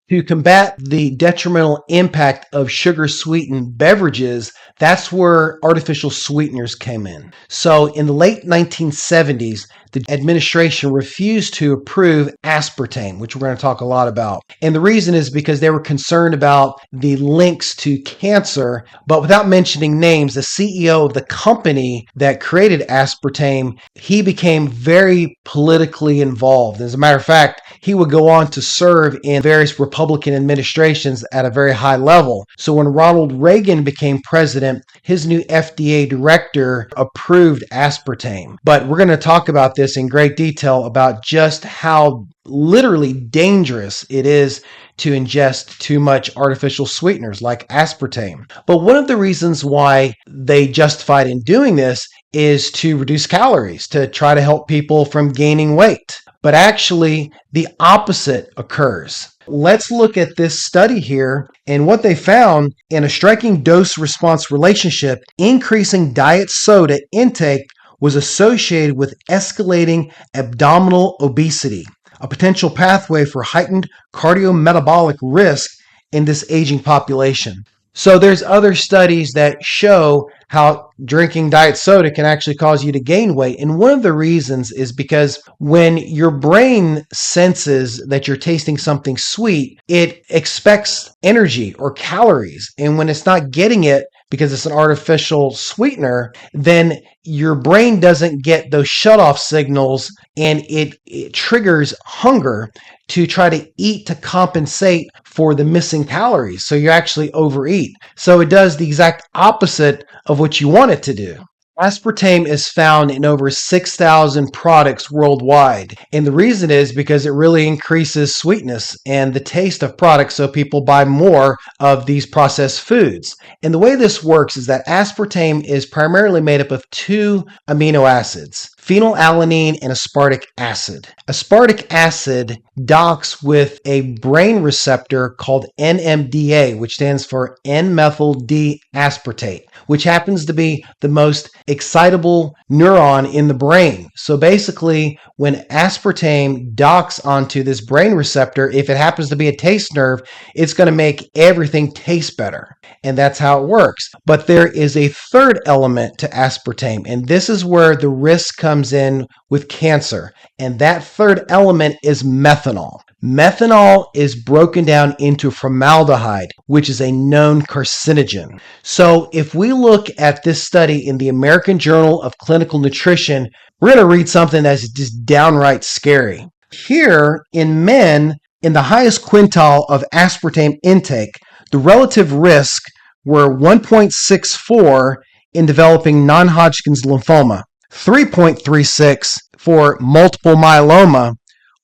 To combat the detrimental impact of sugar-sweetened beverages, that's where artificial sweeteners came in. So in the late 1970s, the administration refused to approve aspartame, which we're going to talk a lot about. And the reason is because they were concerned about the links to cancer, but without mentioning names, the CEO of the company that created aspartame, he became very politically involved. As a matter of fact, he would go on to serve in various Republican administrations at a very high level. So when Ronald Reagan became president, his new FDA director approved aspartame. But we're going to talk about this in great detail about just how literally dangerous it is to ingest too much artificial sweeteners like aspartame. But one of the reasons why they justified in doing this is to reduce calories, to try to help people from gaining weight. But actually, the opposite occurs. Let's look at this study here, and what they found in a striking dose-response relationship, increasing diet soda intake was associated with escalating abdominal obesity, a potential pathway for heightened cardiometabolic risk in this aging population. So there's other studies that show how drinking diet soda can actually cause you to gain weight. And one of the reasons is because when your brain senses that you're tasting something sweet, it expects energy or calories. And when it's not getting it because it's an artificial sweetener, then your brain doesn't get those shutoff signals, and it triggers hunger to try to eat to compensate for the missing calories. So you actually overeat. So it does the exact opposite of what you want it to do. Aspartame is found in over 6,000 products worldwide. And the reason is because it really increases sweetness and the taste of products, so people buy more of these processed foods. And the way this works is that aspartame is primarily made up of two amino acids, phenylalanine and aspartic acid. Aspartic acid docks with a brain receptor called NMDA, which stands for N-methyl D-aspartate, which happens to be the most excitable neuron in the brain. So basically, when aspartame docks onto this brain receptor, if it happens to be a taste nerve, it's going to make everything taste better. And that's how it works. But there is a third element to aspartame, and this is where the risk comes in with cancer. And that third element is methanol. Methanol is broken down into formaldehyde, which is a known carcinogen. So if we look at this study in the American Journal of Clinical Nutrition, we're going to read something that's just downright scary. Here, in men, in the highest quintile of aspartame intake, the relative risk were 1.64 in developing non-Hodgkin's lymphoma, 3.36 for multiple myeloma,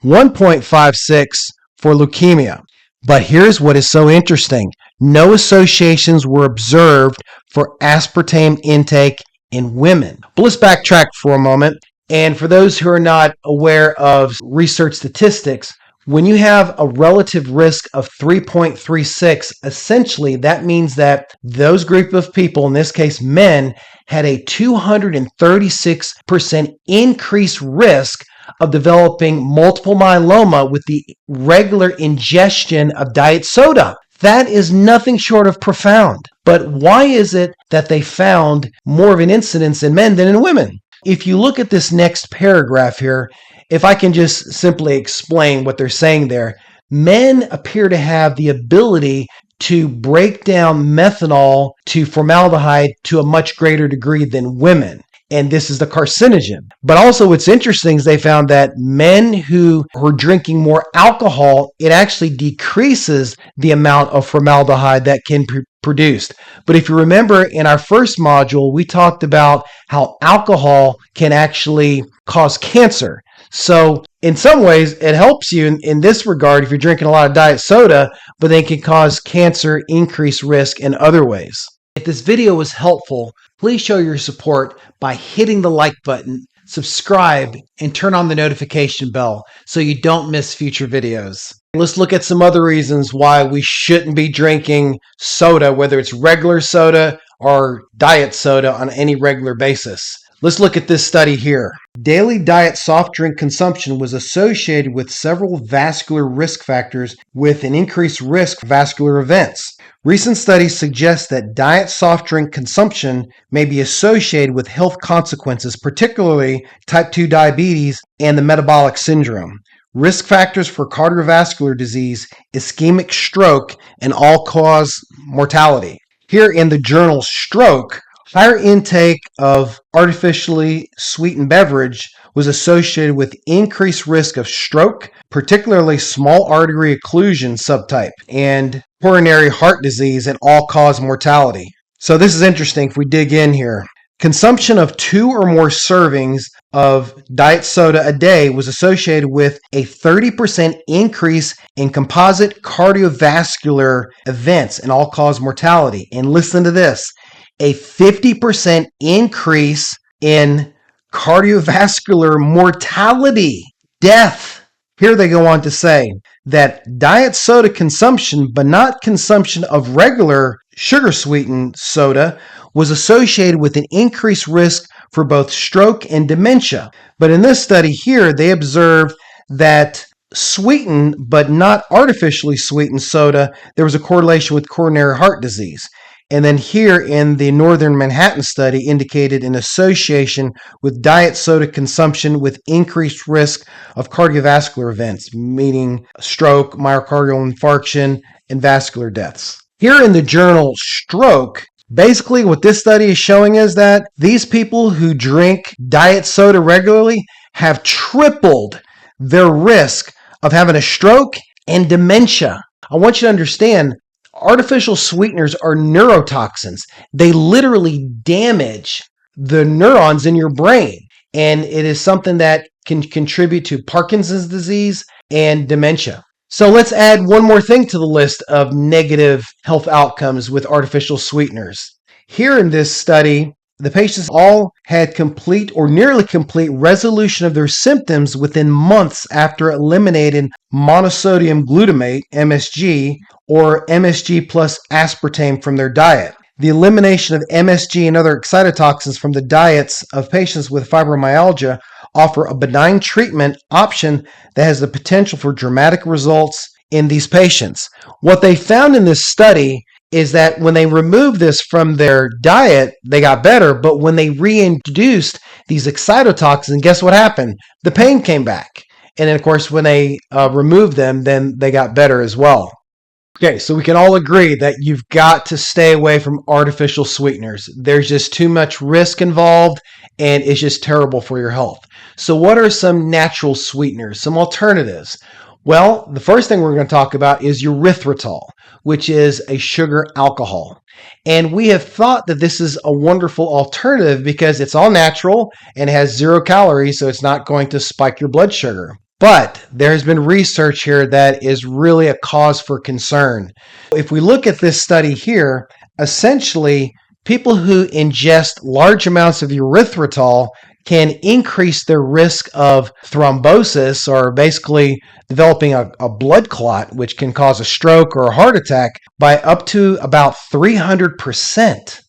1.56 for leukemia. But here's what is so interesting. No associations were observed for aspartame intake in women. But let's backtrack for a moment. And for those who are not aware of research statistics, when you have a relative risk of 3.36, essentially that means that those group of people, in this case men, had a 236% increased risk of developing multiple myeloma with the regular ingestion of diet soda. That is nothing short of profound. But why is it that they found more of an incidence in men than in women? If you look at this next paragraph here, if I can just simply explain what they're saying there, men appear to have the ability to break down methanol to formaldehyde to a much greater degree than women. And this is the carcinogen. But also what's interesting is they found that men who are drinking more alcohol, it actually decreases the amount of formaldehyde that can be produced. But if you remember in our first module, we talked about how alcohol can actually cause cancer. So in some ways, it helps you in this regard if you're drinking a lot of diet soda, but they can cause cancer, increased risk in other ways. If this video was helpful, please show your support by hitting the like button, subscribe, and turn on the notification bell so you don't miss future videos. Let's look at some other reasons why we shouldn't be drinking soda, whether it's regular soda or diet soda on any regular basis. Let's look at this study here. Daily diet soft drink consumption was associated with several vascular risk factors with an increased risk of vascular events. Recent studies suggest that diet soft drink consumption may be associated with health consequences, particularly type 2 diabetes and the metabolic syndrome. Risk factors for cardiovascular disease, ischemic stroke, and all-cause mortality. Here in the journal Stroke, higher intake of artificially sweetened beverage was associated with increased risk of stroke, particularly small artery occlusion subtype, and coronary heart disease and all-cause mortality. So this is interesting if we dig in here. Consumption of 2 or more servings of diet soda a day was associated with a 30% increase in composite cardiovascular events and all-cause mortality. And listen to this. A 50% increase in cardiovascular mortality, death. Here they go on to say that diet soda consumption, but not consumption of regular sugar-sweetened soda, was associated with an increased risk for both stroke and dementia. But in this study here, they observed that sweetened, but not artificially sweetened soda, there was a correlation with coronary heart disease. And then here in the Northern Manhattan study indicated an association with diet soda consumption with increased risk of cardiovascular events, meaning stroke, myocardial infarction, and vascular deaths. Here in the journal Stroke, basically what this study is showing is that these people who drink diet soda regularly have tripled their risk of having a stroke and dementia. I want you to understand, artificial sweeteners are neurotoxins. They literally damage the neurons in your brain. And it is something that can contribute to Parkinson's disease and dementia. So let's add one more thing to the list of negative health outcomes with artificial sweeteners. Here in this study, the patients all had complete or nearly complete resolution of their symptoms within months after eliminating monosodium glutamate, MSG, or MSG plus aspartame from their diet. The elimination of MSG and other excitotoxins from the diets of patients with fibromyalgia offer a benign treatment option that has the potential for dramatic results in these patients. What they found in this study is that when they removed this from their diet, they got better, but when they reintroduced these excitotoxins, guess what happened? The pain came back. And then, of course, when they removed them, then they got better as well. Okay, so we can all agree that you've got to stay away from artificial sweeteners. There's just too much risk involved, and it's just terrible for your health. So what are some natural sweeteners, some alternatives? Well, the first thing we're going to talk about is erythritol, which is a sugar alcohol. And we have thought that this is a wonderful alternative because it's all natural and has 0 calories, so it's not going to spike your blood sugar. But there has been research here that is really a cause for concern. If we look at this study here, essentially, people who ingest large amounts of erythritol can increase their risk of thrombosis, or basically developing a blood clot, which can cause a stroke or a heart attack, by up to about 300%.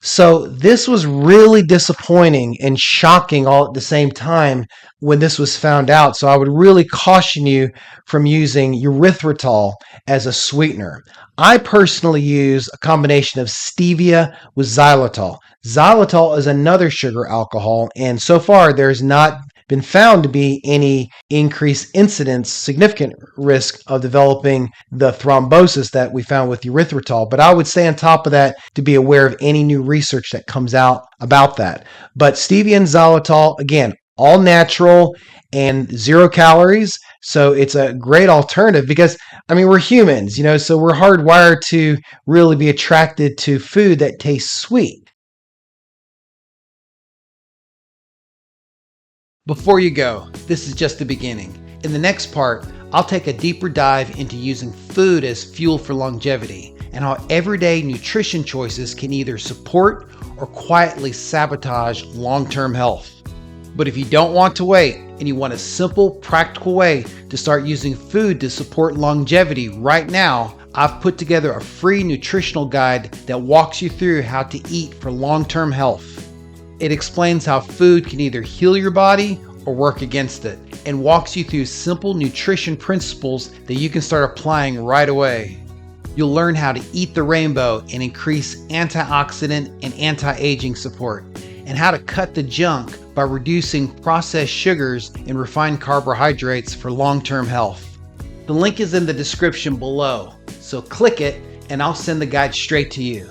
So this was really disappointing and shocking all at the same time when this was found out. So I would really caution you from using erythritol as a sweetener. I personally use a combination of stevia with xylitol. Xylitol is another sugar alcohol, and so far there's not been found to be any increased incidence, significant risk of developing the thrombosis that we found with erythritol. But I would stay on top of that to be aware of any new research that comes out about that. But stevia and xylitol, again, all natural and 0 calories. So it's a great alternative because, I mean, we're humans, so we're hardwired to really be attracted to food that tastes sweet. Before you go, this is just the beginning. In the next part, I'll take a deeper dive into using food as fuel for longevity and how everyday nutrition choices can either support or quietly sabotage long-term health. But if you don't want to wait and you want a simple, practical way to start using food to support longevity right now, I've put together a free nutritional guide that walks you through how to eat for long-term health. It explains how food can either heal your body or work against it, and walks you through simple nutrition principles that you can start applying right away. You'll learn how to eat the rainbow and increase antioxidant and anti-aging support, and how to cut the junk by reducing processed sugars and refined carbohydrates for long-term health. The link is in the description below, so click it and I'll send the guide straight to you.